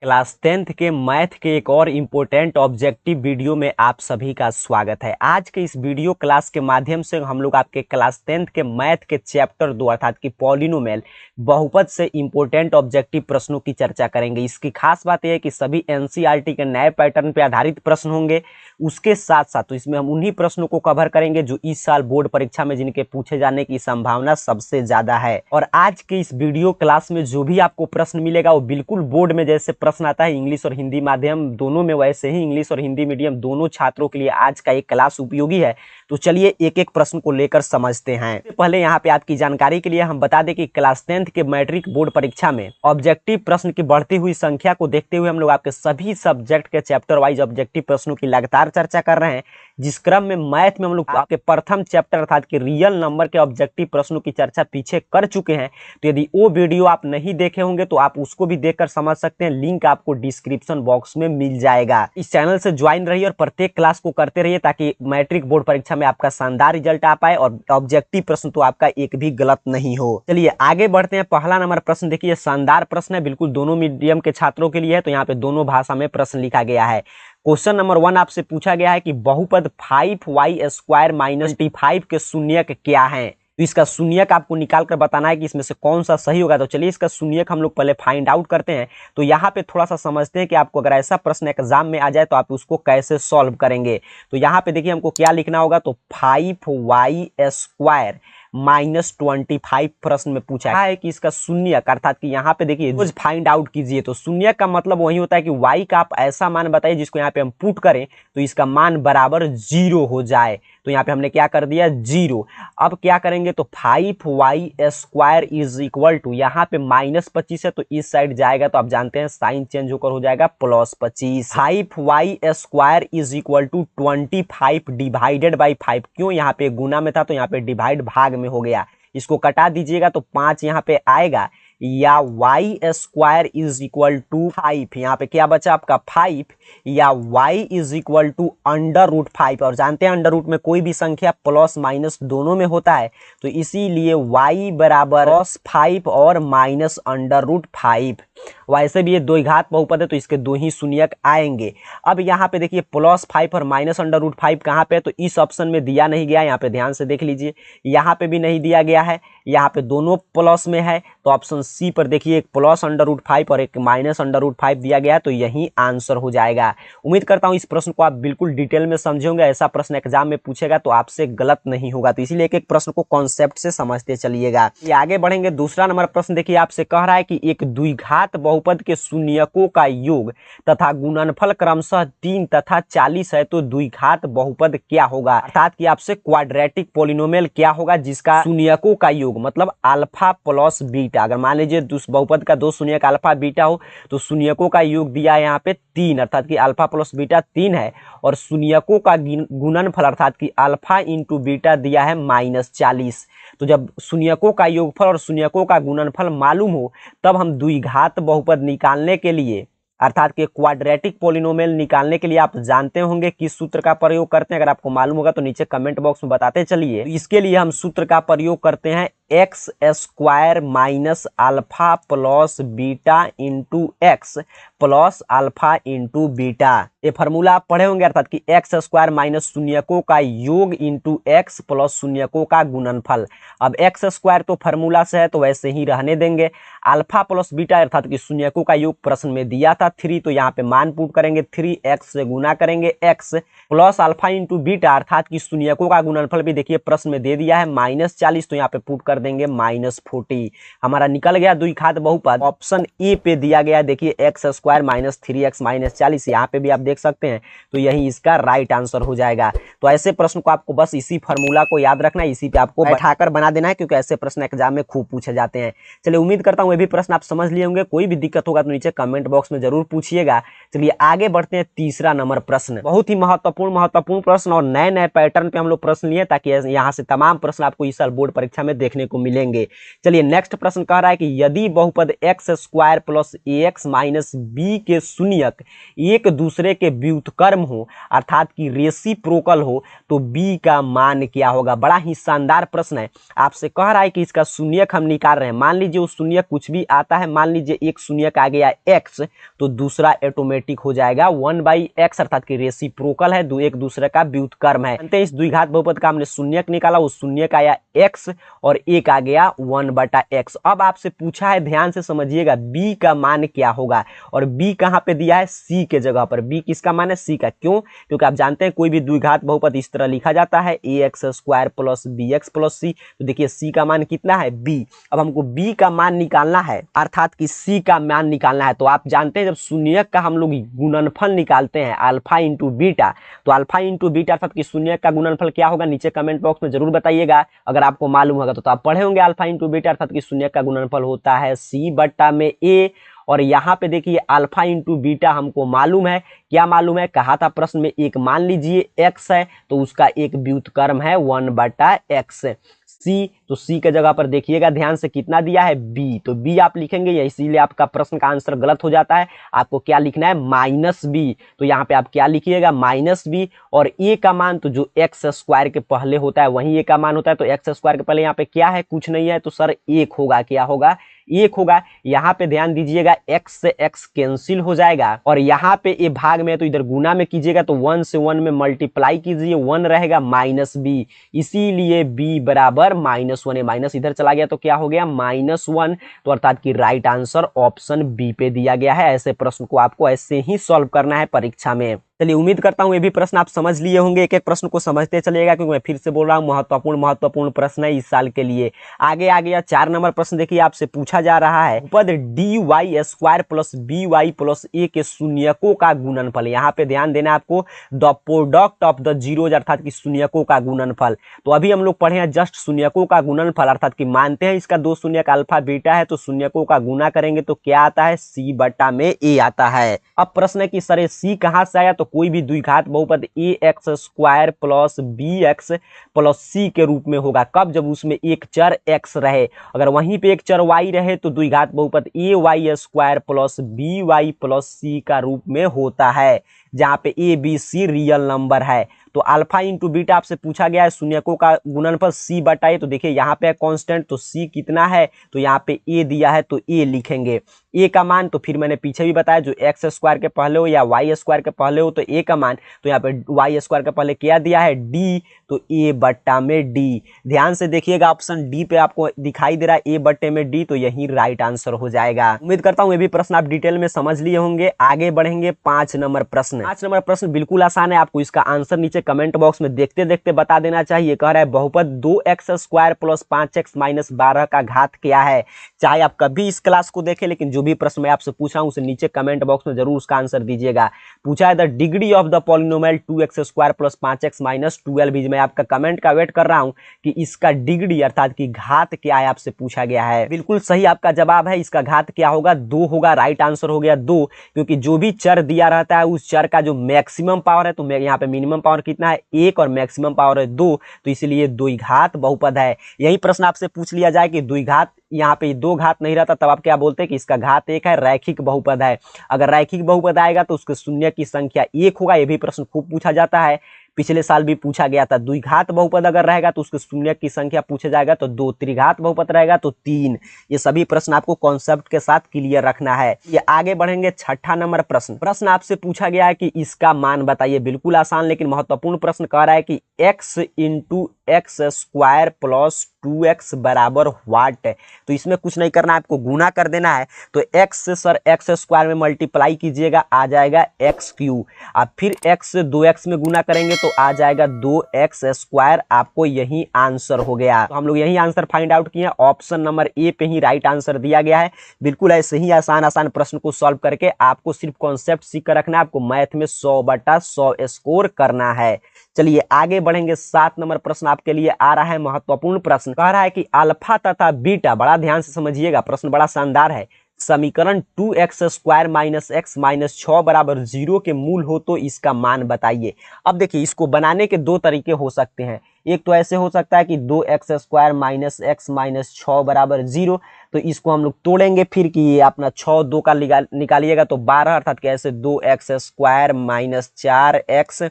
Class 10th के math के एक और इम्पोर्टेंट ऑब्जेक्टिव वीडियो में आप सभी का स्वागत है। आज के इस वीडियो क्लास के माध्यम से हम लोग आपके क्लास 10th के मैथ के चैप्टर 2 अर्थात कि पॉलिनोमियल बहुपद से इम्पोर्टेंट ऑब्जेक्टिव प्रश्नों की चर्चा करेंगे। इसकी खास बात यह है कि सभी एनसीईआरटी के नए पैटर्न पर आधारित प्रश्न होंगे। उसके साथ साथ तो इसमें हम उन्हीं प्रश्नों को कवर करेंगे जो इस साल बोर्ड परीक्षा में जिनके पूछे जाने की संभावना सबसे ज्यादा है। और आज के इस वीडियो क्लास में जो भी आपको प्रश्न मिलेगा वो बिल्कुल बोर्ड में जैसे प्रश्न आता है इंग्लिश और हिंदी माध्यम दोनों में, वैसे ही इंग्लिश और हिंदी मीडियम दोनों छात्रों के लिए आज का एक क्लास उपयोगी है। तो चलिए एक एक प्रश्न को लेकर समझते हैं। पहले यहाँ पे आपकी जानकारी के लिए हम बता दें कि क्लास 10th के मैट्रिक बोर्ड परीक्षा में ऑब्जेक्टिव प्रश्न की बढ़ती हुई संख्या को देखते हुए हम लोग आपके सभी सब्जेक्ट के चैप्टर वाइज ऑब्जेक्टिव प्रश्नों की लगातार चर्चा कर रहे हैं। जिस क्रम में मैथ में हम लोग आपके प्रथम चैप्टर अर्थात कि रियल नंबर के ऑब्जेक्टिव प्रश्नों की चर्चा पीछे कर चुके हैं। तो यदि वो वीडियो आप नहीं देखे होंगे तो आप उसको भी देखकर समझ सकते हैं। लिंक आपको डिस्क्रिप्शन बॉक्स में मिल जाएगा। इस चैनल से ज्वाइन रहिए और प्रत्येक क्लास को करते रहिए ताकि मैट्रिक बोर्ड परीक्षा में आपका शानदार रिजल्ट आ पाए और ऑब्जेक्टिव प्रश्न तो आपका एक भी गलत नहीं हो। चलिए आगे बढ़ते हैं। पहला नंबर प्रश्न देखिए, शानदार प्रश्न है, बिल्कुल दोनों मीडियम के छात्रों के लिए है। तो यहाँ पे दोनों भाषा में प्रश्न लिखा गया है। क्वेश्चन नंबर 1 आपसे पूछा गया है कि बहुपद 5y² - 25 के शून्यक क्या है। तो इसका शून्यक आपको निकाल कर बताना है कि इसमें से कौन सा सही होगा। तो चलिए इसका शून्यक हम लोग पहले फाइंड आउट करते हैं। तो यहाँ पे थोड़ा सा समझते हैं कि आपको अगर ऐसा प्रश्न एग्जाम में आ जाए तो आप उसको कैसे सॉल्व करेंगे। तो यहाँ पे देखिए हमको क्या लिखना होगा। तो 5y² - 25 प्रश्न में पूछा है कि इसका शून्यक अर्थात कि यहाँ पे देखिए रोज फाइंड आउट कीजिए। तो शून्यक का मतलब वही होता है कि y का आप ऐसा मान बताइए जिसको यहाँ पे हम पुट करें तो इसका मान बराबर 0 हो जाए। तो यहाँ पे हमने क्या कर दिया 0। अब क्या करेंगे तो 5y² = यहाँ पे -25 है तो इस साइड जाएगा तो आप जानते हैं साइन चेंज होकर हो जाएगा +25। 5y² = 25 divided by 5। क्यों यहाँ पे गुना में था तो यहाँ पे डिवाइड भाग में हो गया। इसको कटा दीजिएगा तो 5 यहाँ पे आएगा या y² = 5। यहाँ पे क्या बचा आपका 5 या y =√5। और जानते हैं अंडर रूट में कोई भी संख्या प्लस माइनस दोनों में होता है तो इसीलिए y बराबर +5 और -√5। वैसे भी ये द्विघात बहुपद है तो इसके दो ही शून्यक आएंगे। अब यहाँ पे देखिए +5 और -√5 कहाँ पे है तो इस ऑप्शन में दिया नहीं गया। यहाँ पे ध्यान से देख लीजिए, यहाँ पे भी नहीं दिया गया है, यहाँ पे दोनों प्लस में है। तो ऑप्शन सी पर देखिए एक +√5 और एक -√5 दिया गया तो यही आंसर हो जाएगा। उम्मीद करता हूँ इस प्रश्न को आप बिल्कुल डिटेल में समझे होंगे। ऐसा प्रश्न एग्जाम में पूछेगा तो आपसे गलत नहीं होगा। तो इसीलिए एक एक प्रश्न को कॉन्सेप्ट से समझते चलिएगा। आगे बढ़ेंगे। दूसरा नंबर प्रश्न देखिए आपसे कह रहा है कि एक द्विघात बहुपद के शून्यकों का योग तथा गुणनफल क्रमशः 3 तथा 40 है तो द्विघात बहुपद क्या होगा। अर्थात कि आपसे क्वाड्रेटिक पॉलिनोमियल क्या होगा जिसका शून्यकों का योग मतलब अल्फा प्लस बीटा। अगर मान लीजिए बहुपद का दो शून्यक अल्फा बीटा हो तो शून्यकों का योग दिया है यहाँ पे 3 अर्थात कि अल्फा प्लस बीटा 3 है और शून्यकों का गुणनफल अर्थात कि अल्फा इंटू बीटा दिया है -40। तो जब शून्यकों का योगफल और शून्यकों का गुणनफल मालूम हो तब हम द्विघात बहुपद निकालने के लिए अर्थात कि क्वाड्रेटिक पॉलिनोमियल निकालने के लिए आप जानते होंगे किस सूत्र का प्रयोग करते हैं। अगर आपको मालूम होगा तो नीचे कमेंट बॉक्स में बताते चलिए। तो इसके लिए हम सूत्र का प्रयोग करते हैं x² - alpha plus beta into x plus alpha into beta. ये फार्मूला आप पढ़े होंगे अर्थात कि x² - शून्यकों का योग इंटू x प्लस शून्यकों का गुणनफल। अब x² तो फार्मूला से है तो वैसे ही रहने देंगे। अल्फा प्लस बीटा अर्थात कि शून्यकों का योग प्रश्न में दिया था 3 तो यहाँ पे मान पुट करेंगे 3x से गुना करेंगे x plus alpha into beta अर्थात कि शून्यकों का गुणनफल भी देखिए प्रश्न में दे दिया है -40 तो यहाँ पे पुट कर देंगे -40। हमारा निकल गया द्विघात बहुपद। ऑप्शन ए पे दिया गया देखिए x² - 3x - 40। यहाँ पे भी आप देख सकते हैं तो यही इसका राइट आंसर हो जाएगा। तो ऐसे प्रश्न को आपको बस इसी फार्मूला को याद रखना है, इसी पे आपको बैठाकर बना देना है क्योंकि ऐसे प्रश्न एग्जाम में खूब पूछे जाते हैं। चलिए उम्मीद करता हूँ ये भी प्रश्न आप समझ लिए होंगे। कोई भी दिक्कत होगा तो नीचे कमेंट बॉक्स में जरूर पूछिएगा। चलिए आगे बढ़ते हैं। तीसरा नंबर प्रश्न बहुत ही महत्वपूर्ण प्रश्न और नए पैटर्न पे हम लोग प्रश्न लिए ताकि यहाँ से तमाम प्रश्न आपको इस साल बोर्ड परीक्षा में देखने को मिलेंगे। चलिए नेक्स्ट प्रश्न कह रहा है कि यदि बहुपद एक्स स्क्वायर प्लस ए एक्स माइनस बी के शून्यक एक दूसरे के व्युत्क्रम हो अर्थात कि रेसिप्रोकल हो तो बी का मान क्या होगा। बड़ा ही शानदार प्रश्न है। आपसे कह रहा है कि इसका शून्यक हम निकाल रहे हैं। मान लीजिए वो शून्यक कुछ भी आता है, मान लीजिए एक शून्यक आ गया एक्स तो दूसरा ऑटोमेटिक हो जाएगा 1/x अर्थात कि रेसिप्रोकल है, एक दूसरे का व्युत्क्रम है। जानते हैं इस द्विघात बहुपद का हमने शून्यक निकाला, वो शून्यक आया x और एक आ गया 1/x। अब आपसे पूछा है, ध्यान से समझिएगा, b का मान क्या होगा और b कहां पे दिया है, c के जगह पर। b किसका मान है, c का। क्यों? क्योंकि आप जानते हैं कोई भी द्विघात बहुपद इस तरह लिखा जाता है ax² plus bx plus c। तो देखिए c का मान कितना है, b। अब हमको b का मान निकालना है अर्थात कि c का मान निकालना है। तो आप जानते हैं जब शून्यक का हम लोग गुणनफल निकालते हैं अल्फा इंटू बीटा, तो अल्फा इंटू बीटा अर्थात कि शून्यक का गुणनफल क्या होगा, नीचे कमेंट बॉक्स में जरूर बताइएगा। अगर आपको मालूम होगा तो आप पढ़े होंगे अल्फा इंटू बीटा अर्थात कि शून्यक का गुणनफल होता है c/a। और यहाँ पे देखिए अल्फा इंटू बीटा हमको मालूम है, क्या मालूम है, कहा था प्रश्न में एक मान लीजिए x है तो उसका एक व्युत्क्रम है 1/x। सी, तो सी के जगह पर देखिएगा ध्यान से कितना दिया है, बी। तो बी आप लिखेंगे, इसीलिए आपका प्रश्न का आंसर गलत हो जाता है। आपको क्या लिखना है, -b। तो यहाँ पे आप क्या लिखिएगा, -b। और ए का मान तो जो x² के पहले होता है वही ए का मान होता है। तो x² के पहले यहाँ पे क्या है, कुछ नहीं है, तो सर 1 होगा। क्या होगा, 1 होगा। यहाँ पे ध्यान दीजिएगा x से x कैंसिल हो जाएगा और यहाँ पे ये भाग में है तो इधर गुना में कीजिएगा तो 1 से 1 में मल्टीप्लाई कीजिए, 1 रहेगा -b, इसीलिए b बराबर -1 है। माइनस इधर चला गया तो क्या हो गया, -1। तो अर्थात कि राइट आंसर ऑप्शन बी पे दिया गया है। ऐसे प्रश्न को आपको ऐसे ही सॉल्व करना है परीक्षा में। चलिए उम्मीद करता हूं ये भी प्रश्न आप समझ लिए होंगे। एक एक प्रश्न को समझते चलिएगा क्योंकि मैं फिर से बोल रहा हूं महत्वपूर्ण प्रश्न है इस साल के लिए। आगे आ गया 4 नंबर प्रश्न। देखिए आपसे पूछा जा रहा है पद dy² plus by plus a के शून्यकों का गुणनफल। यहाँ पे ध्यान देना आपको, the product of the zeros अर्थात कि शून्यकों का गुणनफल। तो अभी हम लोग पढ़े हैं जस्ट शून्यकों का गुणनफल अर्थात कि मानते हैं इसका 2 शून्यक अल्फा बीटा है तो शून्यकों का गुना करेंगे तो क्या आता है, c/a आता है। अब प्रश्न है कि सर c कहां से आया, तो कोई भी द्विघात बहुपद ax² plus bx plus c के रूप में होगा। कब, जब उसमें एक चर x रहे। अगर वहीं पे एक चर y रहे तो द्विघात बहुपद ay² plus by plus c का रूप में होता है, जहां पे a b c real number है। तो अल्फा इंटू बीटा आपसे पूछा गया है शून्यकों का गुणनफल c/a। तो देखिए यहाँ पे कांस्टेंट तो c कितना है, तो यहाँ पे a दिया है तो a लिखेंगे। a का मान तो फिर मैंने पीछे भी बताया, जो x² के पहले हो या y² के पहले हो तो a का मान, तो यहाँ पे y² के पहले क्या दिया है, d, तो a/d। ध्यान से देखिएगा ऑप्शन डी पे आपको दिखाई दे रहा है a/d, तो यही राइट आंसर हो जाएगा। उम्मीद करता हूँ ये भी प्रश्न आप डिटेल में समझ लिए होंगे। आगे बढ़ेंगे 5 नंबर प्रश्न। 5 नंबर प्रश्न बिल्कुल आसान है, आपको इसका आंसर नीचे कमेंट बॉक्स में देखते देखते बता देना चाहिए। कह रहा है बहुपद 2x² प्लस 5x माइनस 12 का घात क्या है। चाहे आप कभी इस क्लास को देखें, लेकिन जो भी प्रश्न मैं आपसे पूछा हूं उसे नीचे कमेंट बॉक्स में जरूर उसका आंसर दीजिएगा। पूछा है the degree of the polynomial 2x² plus 5x minus 12। मैं आपका कमेंट का वेट कर रहा हूं कि इसका डिग्री अर्थात कि घात क्या है, आपसे पूछा गया है। बिल्कुल सही आपका जवाब है, इसका घात क्या होगा, 2 होगा। राइट आंसर हो गया 2, क्योंकि जो भी चर दिया रहता है उस चर का जो मैक्सिमम पावर है, तो यहाँ पे मिनिमम पावर कितना है, 1 और मैक्सिमम पावर है 2, तो इसलिए द्विघात बहुपद है। यही प्रश्न आपसे पूछ लिया जाए कि द्विघात, यहाँ पे 2 घात नहीं रहता तब आप क्या बोलते हैं कि इसका घात 1 है, रैखिक बहुपद है। अगर रैखिक बहुपद आएगा तो उसके शून्य की संख्या 1 होगा। ये भी प्रश्न खूब पूछा जाता है, पिछले साल भी पूछा गया था। द्विघात बहुपद अगर रहेगा तो उसके शून्य की संख्या पूछा जाएगा तो 2, त्रिघात बहुपद रहेगा तो 3। ये सभी प्रश्न आपको कॉन्सेप्ट के साथ क्लियर रखना है। ये आगे बढ़ेंगे 6ठा नंबर प्रश्न। प्रश्न आपसे पूछा गया है कि इसका मान बताइए। बिल्कुल आसान लेकिन महत्वपूर्ण प्रश्न कह रहा है कि x into x² plus 2x बराबर व्हाट। तो इसमें कुछ नहीं करना है, आपको गुना कर देना है। तो x से सर x² में मल्टीप्लाई कीजिएगा, आ जाएगा x3। अब फिर x से 2x में गुना करेंगे तो आ जाएगा 2x²। आपको यही आंसर हो गया। तो हम लोग यही आंसर फाइंड आउट किए, ऑप्शन नंबर ए पे ही राइट आंसर दिया गया है। बिल्कुल ऐसे ही आसान प्रश्न को सॉल्व करके आपको सिर्फ कॉन्सेप्ट सीख कर रखना है। आपको मैथ में 100/100 स्कोर करना है। चलिए आगे बढ़ेंगे। 7 नंबर प्रश्न आपके लिए आ रहा है, महत्वपूर्ण प्रश्न। कह रहा है कि अल्फा तथा बीटा, बड़ा ध्यान से समझिएगा, प्रश्न बड़ा शानदार है। समीकरण 2x² माइनस एक्स माइनस 6 बराबर 0 के मूल हो तो इसका मान बताइए। अब देखिए इसको बनाने के दो तरीके हो सकते हैं। एक तो ऐसे हो सकता है कि 2x² माइनस एक्स माइनस 6 बराबर 0, तो इसको हम लोग तोड़ेंगे फिर कि ये अपना 6 2 का निकालिएगा तो 12, अर्थात कैसे 2x² minus 4x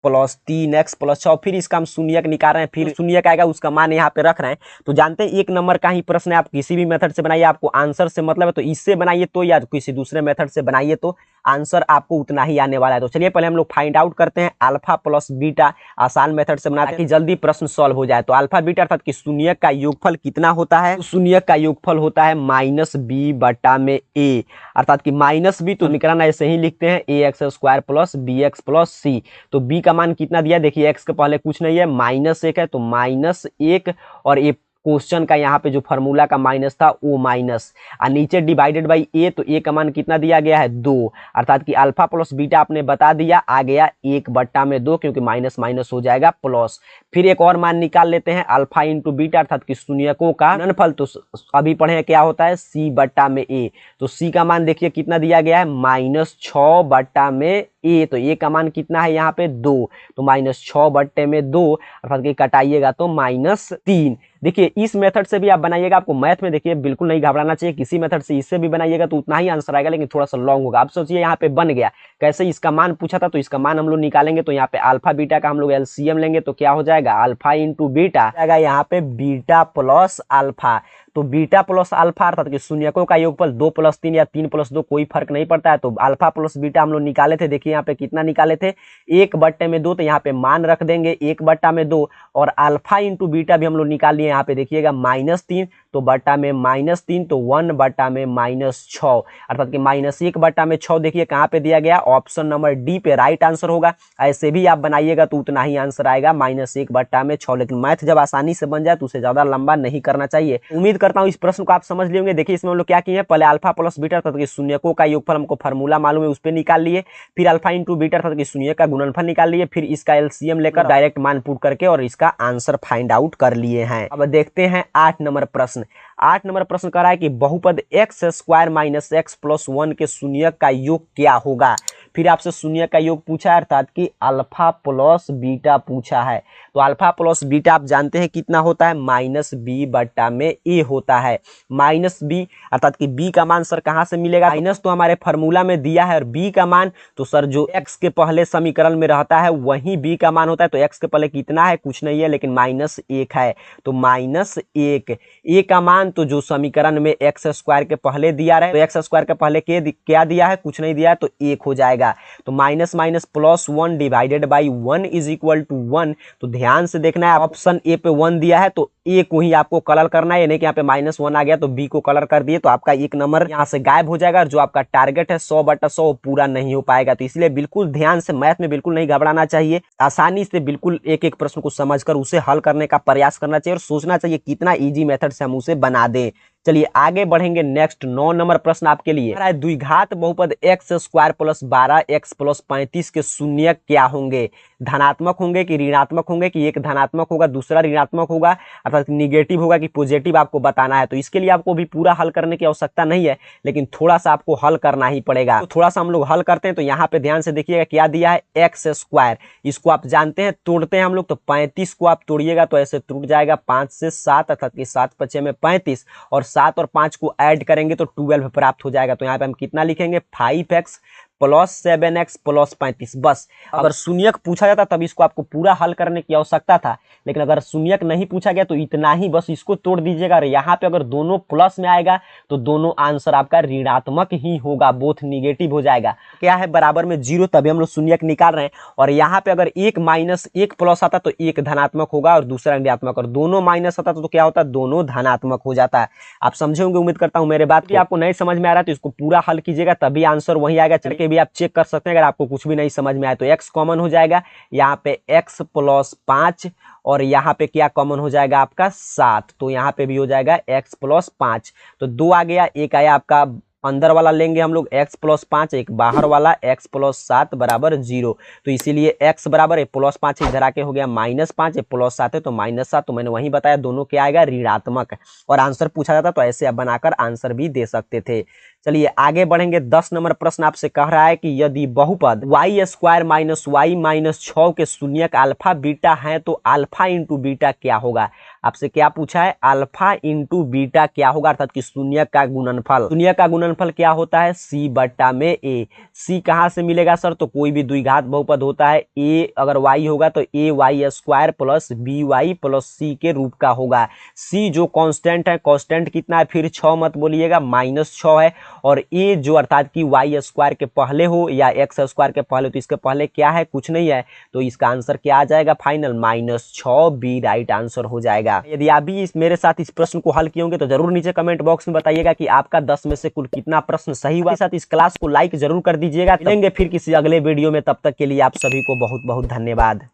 plus 3x plus 6, फिर इसका हम शून्यक निकाल रहे हैं, फिर शून्यक आएगा उसका मान यहाँ पे रख रहे हैं। तो जानते हैं 1 नंबर का ही प्रश्न है, आप किसी भी मेथड से बनाइए, आपको आंसर से मतलब है तो इससे बनाइए तो या किसी दूसरे मेथड से बनाइए तो आंसर आपको उतना ही आने वाला है। तो चलिए पहले हम लोग फाइंड आउट करते हैं अल्फा प्लस बीटा, आसान मेथड से बनाते हैं कि जल्दी प्रश्न सॉल्व हो जाए। तो अल्फा बीटा अर्थात कि शून्यक का योगफल कितना होता है, तो शून्यक का योगफल होता है माइनस बी बटा में ए, अर्थात कि माइनस बी तो समीकरण ऐसे ही लिखते हैं ax² प्लस bx प्लस सी। तो b का मान कितना दिया, देखिए x के पहले कुछ नहीं है, -1 है तो -1, और ये क्वेश्चन का यहाँ पे जो फार्मूला का माइनस था वो माइनस, और नीचे डिवाइडेड बाई ए, तो ए का मान कितना दिया गया है 2, अर्थात कि अल्फा प्लस बीटा आपने बता दिया, आ गया 1/2 क्योंकि माइनस माइनस हो जाएगा प्लस। फिर एक और मान निकाल लेते हैं अल्फा इंटू बीटा, अर्थात कि शून्यकों का गुणनफल, तो अभी पढ़े क्या होता है c/a, तो c का मान देखिए कितना दिया गया है -6/a, तो a का मान कितना है यहाँ पे 2, तो -6/2, अर्थात कि कटाइएगा तो -3। देखिए इस मेथड से भी आप बनाइएगा, आपको मैथ में देखिए बिल्कुल नहीं घबराना चाहिए, किसी मेथड से इससे भी बनाइएगा तो उतना ही आंसर आएगा, लेकिन थोड़ा सा लॉन्ग होगा। आप सोचिए यहाँ पे बन गया कैसे, इसका मान पूछा था तो इसका मान हम लोग निकालेंगे, तो यहाँ पे अल्फा बीटा का हम लोग एलसीएम लेंगे तो क्या हो जाएगा अल्फा इंटू बीटा जाएगा यहाँ पे बीटा प्लस अल्फा। तो बीटा प्लस अल्फा अर्थात कि शून्यकों का योगफल 2 + 3 या 3 + 2 कोई फर्क नहीं पड़ता है। तो अल्फा प्लस बीटा हम लोग निकाले थे, देखिए यहाँ पे कितना निकाले थे 1/2, तो यहाँ पे मान रख देंगे 1/2, और अल्फा इंटू बीटा भी हम लोग निकाल लिए, यहाँ पे देखिएगा -3, तो बटा में -3, तो 1/6, अर्थात कि -1/6 देखिए कहाँ पे दिया गया, ऑप्शन नंबर डी पे राइट आंसर होगा। ऐसे भी आप बनाइएगा तो उतना ही आंसर आएगा -1/6, लेकिन मैथ जब आसानी से बन जाए तो उसे ज्यादा लंबा नहीं करना चाहिए। उम्मीद करता हूं इस प्रश्न को आप समझ लिए होंगे। देखिए इसमें हम लोग क्या किए हैं, पहले अल्फा प्लस बीटा अर्थात कि शून्यकों का योगफल हमको फार्मूला मालूम है उस पे निकाल लिए, फिर अल्फा इंटू बीटा अर्थात कि शून्य का गुणनफल निकाल लिए, फिर इसका एलसीएम लेकर डायरेक्ट मान पुट करके और इसका आंसर फाइंड आउट कर लिए हैं। अब देखते हैं 8 नंबर प्रश्न। 8 नंबर प्रश्न कह रहा है कि बहुपद x² माइनस x प्लस 1 के शून्यक का योग क्या होगा। फिर आपसे शून्य का योग पूछा है, अर्थात कि अल्फा प्लस बीटा पूछा है। तो अल्फा प्लस बीटा आप जानते हैं कितना होता है, -b/a होता है। -b अर्थात कि b का मान सर कहाँ से मिलेगा, माइनस तो हमारे फार्मूला में दिया है, और b का मान तो सर जो x के पहले समीकरण में रहता है वही b का मान होता है। तो x के पहले कितना है, कुछ नहीं है, लेकिन -1 है, तो -1। a का मान तो जो समीकरण में x² के पहले दिया रहे, तो x² के पहले क्या दिया है, कुछ नहीं दिया है, तो 1 हो जाएगा। तो minus minus plus 1 divided by 1 is equal to 1। तो ध्यान से देखना है, ऑप्शन ए पे 1 दिया है तो ए को ही आपको कलर करना है, नहीं कि यहाँ पे -1 आ गया तो बी को कलर कर दिए तो आपका 1 नंबर यहाँ से गायब हो जाएगा, और जो आपका टारगेट है 100/100 पूरा नहीं हो पाएगा। तो इसलिए बिल्कुल ध्यान से, मैथ में बिल्कुल नहीं घबराना चाहिए, आसानी से बिल्कुल एक एक प्रश्न को समझकर उसे हल करने का प्रयास करना चाहिए, और सोचना चाहिए कितना इजी मेथड से हम उसे बना दें। चलिए आगे बढ़ेंगे। नेक्स्ट 9 नंबर प्रश्न आपके लिए द्विघात बहुपद x² प्लस 12x प्लस 35 के शून्यक क्या होंगे, धनात्मक होंगे कि ऋणात्मक होंगे, कि एक धनात्मक होगा दूसरा ऋणात्मक होगा, अर्थात निगेटिव होगा कि पॉजिटिव, आपको बताना है। तो इसके लिए आपको भी पूरा हल करने की आवश्यकता नहीं है, लेकिन थोड़ा सा आपको हल करना ही पड़ेगा। तो थोड़ा सा हम लोग हल करते हैं। तो यहाँ पे ध्यान से देखिएगा क्या दिया है, x², इसको आप जानते हैं तोड़ते हैं हम लोग, तो 35 को आप तोड़िएगा तो ऐसे टूट जाएगा 5 से 7, अर्थात कि 7 × 5 में 35, और 7 और 5 को ऐड करेंगे तो 12 प्राप्त हो जाएगा। तो यहाँ पे हम कितना लिखेंगे, 5x प्लस 7x प्लस 35। बस अगर शून्यक पूछा जाता तब इसको आपको पूरा हल करने की आवश्यकता था, लेकिन अगर शून्यक नहीं पूछा गया तो इतना ही बस इसको तोड़ दीजिएगा। और यहाँ पे अगर दोनों प्लस में आएगा तो दोनों आंसर आपका ऋणात्मक ही होगा, बोथ निगेटिव हो जाएगा। क्या है, बराबर में 0, तभी हम लोग शून्यक निकाल रहे हैं। और यहाँ पे अगर 1 माइनस 1 प्लस आता तो 1 धनात्मक होगा और दूसरा ऋणात्मक, और दोनों माइनस आता तो क्या होता है, दोनों धनात्मक हो जाता है। आप समझे होंगे, उम्मीद करता हूँ मेरे बात भी आपको नहीं समझ में आ रहा है तो इसको पूरा हल कीजिएगा, तभी आंसर वही आएगा। चल के भी आप चेक कर सकते हैं, अगर आपको कुछ भी नहीं समझ में आए तो x कॉमन हो जाएगा, यहाँ पे x प्लस 5, और यहाँ पे क्या कॉमन हो जाएगा आपका 7, तो यहाँ पे भी हो जाएगा x प्लस 5। तो 2 आ गया, एक आया आपका अंदर वाला लेंगे हम लोग x प्लस 5, एक बाहर वाला x प्लस 7 बराबर 0। तो इसीलिए x बराबर है प्लस 5 इधर आके हो गया -5, प्लस 7 है तो -7। तो मैंने वही बताया दोनों क्या आएगा, ऋणात्मक। और आंसर पूछा जाता तो ऐसे आप बनाकर आंसर भी दे सकते थे। चलिए आगे बढ़ेंगे। 10 नंबर प्रश्न आपसे कह रहा है कि यदि बहुपद y square minus Y minus 6 के शून्यक अल्फा बीटा है तो अल्फा इंटू बीटा क्या होगा। आपसे क्या पूछा है, अल्फा इंटू बीटा क्या होगा, अर्थात कि शून्यक का गुणनफल। शून्यक का गुणनफल क्या होता है, c बट्टा में a। c कहाँ से मिलेगा सर, तो कोई भी द्विघात बहुपद होता है, a अगर y होगा तो a y square plus B Y plus c के रूप का होगा। c जो कांस्टेंट है, कांस्टेंट कितना है, फिर 6 मत बोलिएगा, -6 है। और a जो अर्थात कि y स्क्वायर के पहले हो या x स्क्वायर के पहले, तो इसके पहले क्या है, कुछ नहीं है, तो इसका आंसर क्या आ जाएगा फाइनल, -6 बी राइट आंसर हो जाएगा। यदि आप भी मेरे साथ इस प्रश्न को हल किए होंगे तो जरूर नीचे कमेंट बॉक्स में बताइएगा कि आपका 10 में से कुल कितना प्रश्न सही हुआ। साथ इस क्लास को लाइक जरूर कर दीजिएगा। मिलेंगे फिर किसी अगले वीडियो में, तब तक के लिए आप सभी को बहुत बहुत धन्यवाद।